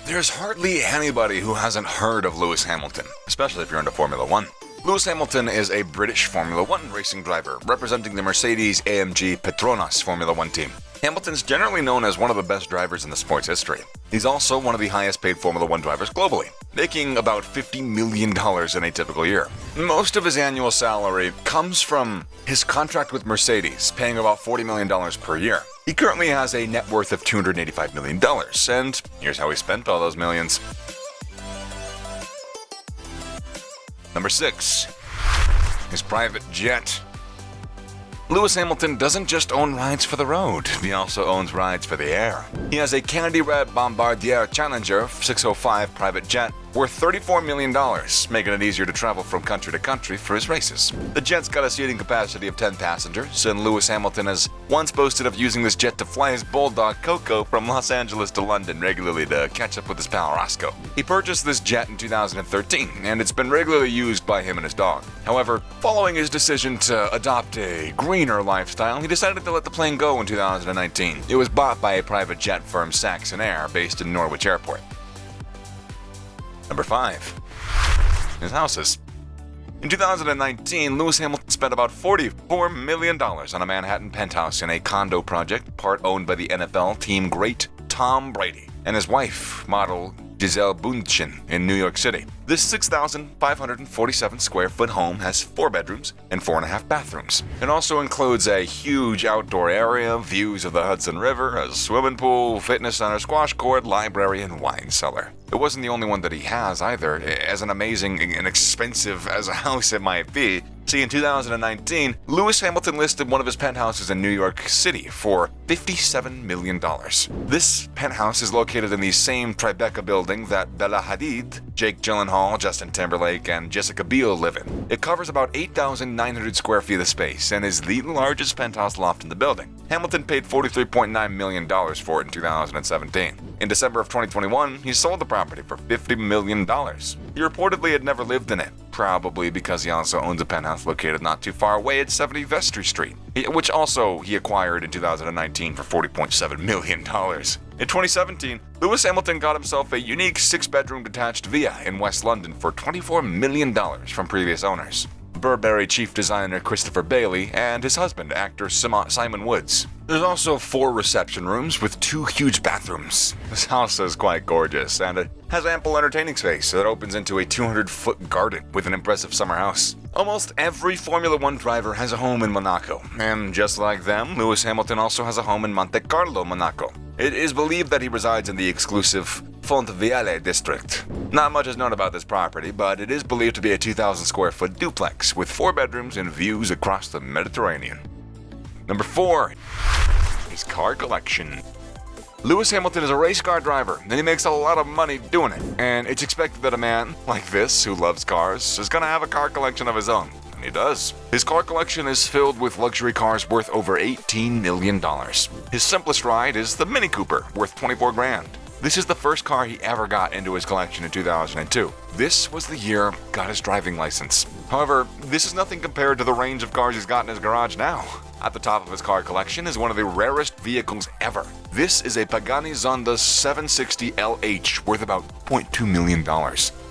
There's hardly anybody who hasn't heard of Lewis Hamilton, especially if you're into Formula One. Lewis Hamilton is a British Formula One racing driver, representing the Mercedes-AMG Petronas Formula One team. Hamilton's generally known as one of the best drivers in the sport's history. He's also one of the highest paid Formula One drivers globally, making about $50 million in a typical year. Most of his annual salary comes from his contract with Mercedes, paying about $40 million per year. He currently has a net worth of $285 million, and here's how he spent all those millions. Number 6. His private jet. Lewis Hamilton doesn't just own rides for the road, he also owns rides for the air. He has a Kennedy Red Bombardier Challenger 605 private jet worth $34 million, making it easier to travel from country to country for his races. The jet's got a seating capacity of 10 passengers, and Lewis Hamilton has once boasted of using this jet to fly his bulldog Coco from Los Angeles to London regularly to catch up with his pal Roscoe. He purchased this jet in 2013, and it's been regularly used by him and his dog. However, following his decision to adopt a greener lifestyle, he decided to let the plane go in 2019. It was bought by a private jet firm Saxon Air based in Norwich Airport. Number 5. His houses. In 2019, Lewis Hamilton spent about $44 million on a Manhattan penthouse in a condo project, part owned by the NFL team great Tom Brady and his wife, model Gisele Bündchen, in New York City. This 6,547 square foot home has 4 bedrooms and 4.5 bathrooms. It also includes a huge outdoor area, views of the Hudson River, a swimming pool, fitness center, squash court, library, and wine cellar. It wasn't the only one that he has either. As an amazing and expensive as a house it might be, see, in 2019, Lewis Hamilton listed one of his penthouses in New York City for $57 million. This penthouse is located in the same Tribeca building that Bella Hadid, Jake Gyllenhaal, Justin Timberlake, and Jessica Biel live in. It covers about 8,900 square feet of space and is the largest penthouse loft in the building. Hamilton paid $43.9 million for it in 2017. In December of 2021, he sold the property for $50 million. He reportedly had never lived in it, probably because he also owns a penthouse located not too far away at 70 Vestry Street, which also he acquired in 2019 for $40.7 million. In 2017, Lewis Hamilton got himself a unique 6-bedroom detached villa in West London for $24 million from previous owners. Burberry chief designer Christopher Bailey and his husband, actor Simon Woods. There's also 4 reception rooms with 2 huge bathrooms. This house is quite gorgeous, and it has ample entertaining space that opens into a 200-foot garden with an impressive summer house. Almost every Formula One driver has a home in Monaco, and just like them, Lewis Hamilton also has a home in Monte Carlo, Monaco. It is believed that he resides in the exclusive Fontvieille district. Not much is known about this property, but it is believed to be a 2,000 square foot duplex with 4 bedrooms and views across the Mediterranean. Number 4. His car collection. Lewis Hamilton is a race car driver, and he makes a lot of money doing it. And it's expected that a man like this, who loves cars, is going to have a car collection of his own. And he does. His car collection is filled with luxury cars worth over $18 million. His simplest ride is the Mini Cooper, worth $24 grand. This is the first car he ever got into his collection in 2002. This was the year he got his driving license. However, this is nothing compared to the range of cars he's got in his garage now. At the top of his car collection is one of the rarest vehicles ever. This is a Pagani Zonda 760 LH worth about $0.2 million.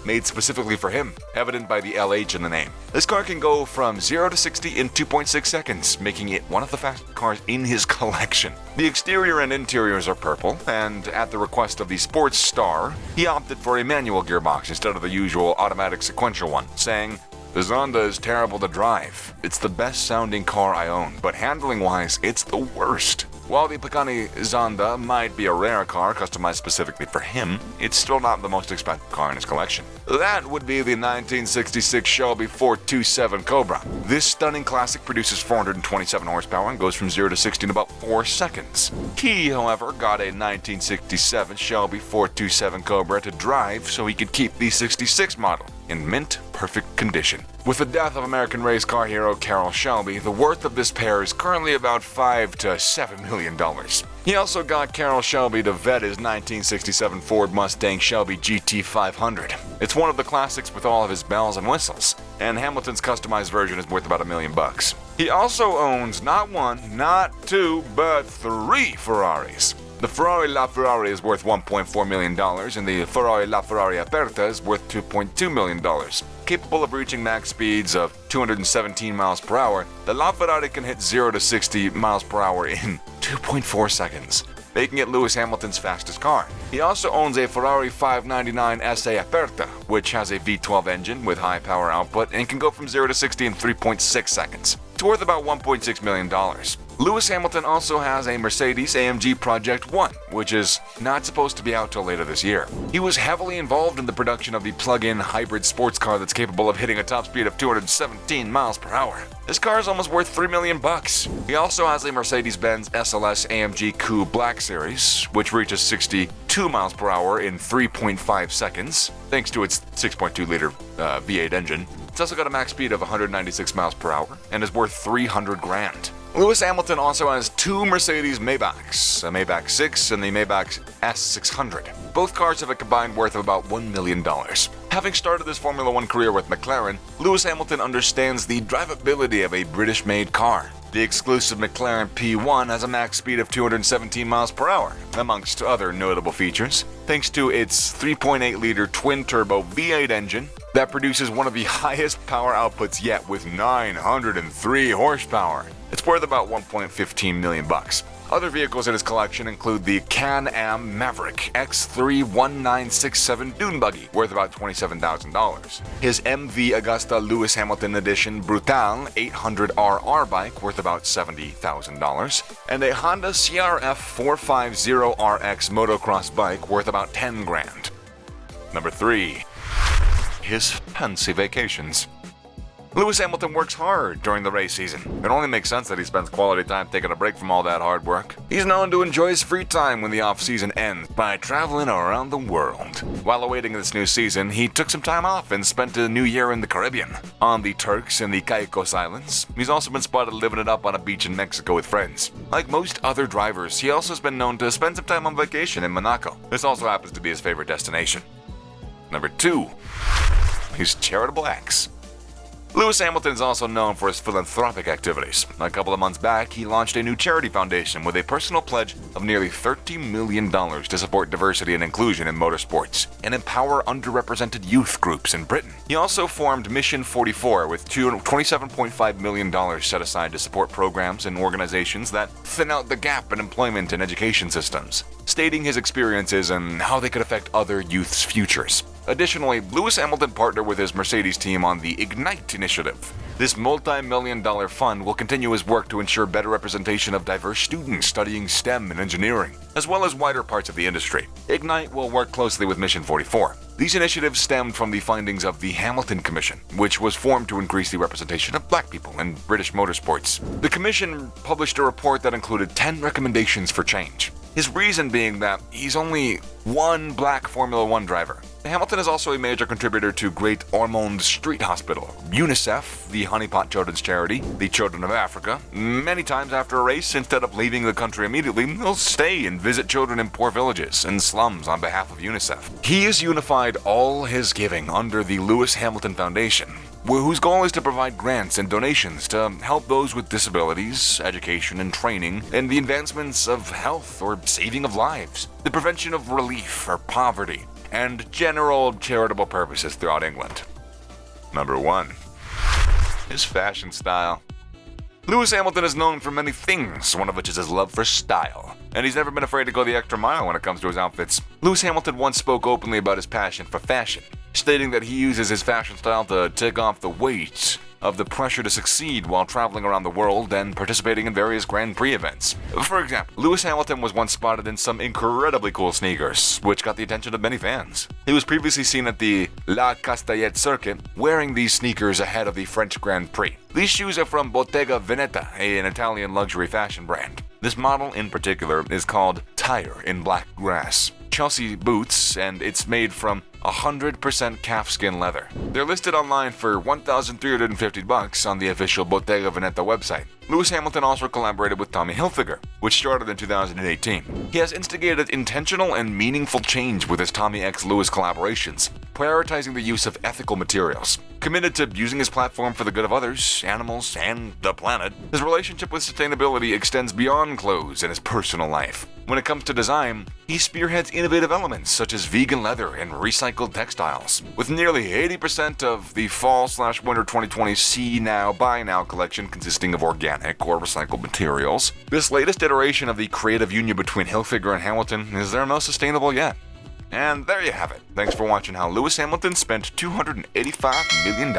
Made specifically for him, evident by the LH in the name. This car can go from 0 to 60 in 2.6 seconds, making it one of the fastest cars in his collection. The exterior and interiors are purple, and at the request of the sports star, he opted for a manual gearbox instead of the usual automatic sequential one, saying, "The Zonda is terrible to drive. It's the best sounding car I own, but handling wise, it's the worst." While the Pagani Zonda might be a rare car customized specifically for him, it's still not the most expensive car in his collection. That would be the 1966 Shelby 427 Cobra. This stunning classic produces 427 horsepower and goes from 0 to 60 in about 4 seconds. He, however, got a 1967 Shelby 427 Cobra to drive so he could keep the 66 model in mint-perfect condition. With the death of American race car hero Carroll Shelby, the worth of this pair is currently about $5 to $7 million. He also got Carroll Shelby to vet his 1967 Ford Mustang Shelby GT500. It's one of the classics with all of his bells and whistles, and Hamilton's customized version is worth about $1 million. He also owns not 1, not 2, but 3 Ferraris. The Ferrari LaFerrari is worth $1.4 million, and the Ferrari LaFerrari Aperta is worth $2.2 million. Capable of reaching max speeds of 217 miles per hour, the LaFerrari can hit 0 to 60 miles per hour in 2.4 seconds, making it Lewis Hamilton's fastest car. He also owns a Ferrari 599 SA Aperta, which has a V12 engine with high power output and can go from 0 to 60 in 3.6 seconds. It's worth about $1.6 million. Lewis Hamilton also has a Mercedes-AMG Project 1, which is not supposed to be out till later this year. He was heavily involved in the production of the plug-in hybrid sports car that's capable of hitting a top speed of 217 miles per hour. This car is almost worth $3 million. He also has a Mercedes-Benz SLS AMG Coupe Black Series, which reaches 62 miles per hour in 3.5 seconds, thanks to its 6.2-liter V8 engine. It's also got a max speed of 196 miles per hour and is worth $300,000. Lewis Hamilton also has two Mercedes Maybachs, a Maybach 6 and the Maybach S600. Both cars have a combined worth of about $1 million. Having started his Formula One career with McLaren, Lewis Hamilton understands the drivability of a British-made car. The exclusive McLaren P1 has a max speed of 217 miles per hour, amongst other notable features, thanks to its 3.8-liter twin-turbo V8 engine that produces one of the highest power outputs yet with 903 horsepower. It's worth about $1.15 million. Other vehicles in his collection include the Can-Am Maverick X3 1967 Dune Buggy, worth about $27,000. His MV Augusta Lewis Hamilton Edition Brutal 800RR bike, worth about $70,000. And a Honda CRF 450RX motocross bike, worth about $10,000. Number 3. His fancy vacations. Lewis Hamilton works hard during the race season. It only makes sense that he spends quality time taking a break from all that hard work. He's known to enjoy his free time when the off-season ends by traveling around the world. While awaiting this new season, he took some time off and spent a new year in the Caribbean, on the Turks and the Caicos Islands. He's also been spotted living it up on a beach in Mexico with friends. Like most other drivers, he also has been known to spend some time on vacation in Monaco. This also happens to be his favorite destination. Number 2. His charitable acts. Lewis Hamilton is also known for his philanthropic activities. A couple of months back, he launched a new charity foundation with a personal pledge of nearly $30 million to support diversity and inclusion in motorsports and empower underrepresented youth groups in Britain. He also formed Mission 44 with $27.5 million set aside to support programs and organizations that thin out the gap in employment and education systems, stating his experiences and how they could affect other youth's futures. Additionally, Lewis Hamilton partnered with his Mercedes team on the Ignite initiative. This multi-million-dollar fund will continue his work to ensure better representation of diverse students studying STEM and engineering, as well as wider parts of the industry. Ignite will work closely with Mission 44. These initiatives stemmed from the findings of the Hamilton Commission, which was formed to increase the representation of black people in British motorsports. The commission published a report that included 10 recommendations for change. His reason being that he's only one black Formula One driver. Hamilton is also a major contributor to Great Ormond Street Hospital, UNICEF, the Honeypot Children's Charity, the Children of Africa. Many times after a race, instead of leaving the country immediately, he'll stay and visit children in poor villages and slums on behalf of UNICEF. He has unified all his giving under the Lewis Hamilton Foundation, whose goal is to provide grants and donations to help those with disabilities, education and training, and the advancements of health or saving of lives, the prevention of relief or poverty, and general charitable purposes throughout England. Number 1. His fashion style. Lewis Hamilton is known for many things, one of which is his love for style, and he's never been afraid to go the extra mile when it comes to his outfits. Lewis Hamilton once spoke openly about his passion for fashion, stating that he uses his fashion style to take off the weight of the pressure to succeed while traveling around the world and participating in various Grand Prix events. For example, Lewis Hamilton was once spotted in some incredibly cool sneakers, which got the attention of many fans. He was previously seen at the La Castellette circuit wearing these sneakers ahead of the French Grand Prix. These shoes are from Bottega Veneta, an Italian luxury fashion brand. This model in particular is called Tire in Black Grass Chelsea boots, and it's made from 100% calfskin leather. They're listed online for $1,350 on the official Bottega Veneta website. Lewis Hamilton also collaborated with Tommy Hilfiger, which started in 2018. He has instigated intentional and meaningful change with his Tommy x Lewis collaborations, prioritizing the use of ethical materials. Committed to using his platform for the good of others, animals, and the planet, his relationship with sustainability extends beyond clothes and his personal life. When it comes to design, he spearheads innovative elements such as vegan leather and recycled textiles. With nearly 80% of the fall/winter 2020 See Now, Buy Now collection consisting of organic or recycled materials, this latest iteration of the creative union between Hilfiger and Hamilton is their most sustainable yet. And there you have it. Thanks for watching how Lewis Hamilton spent $285 million.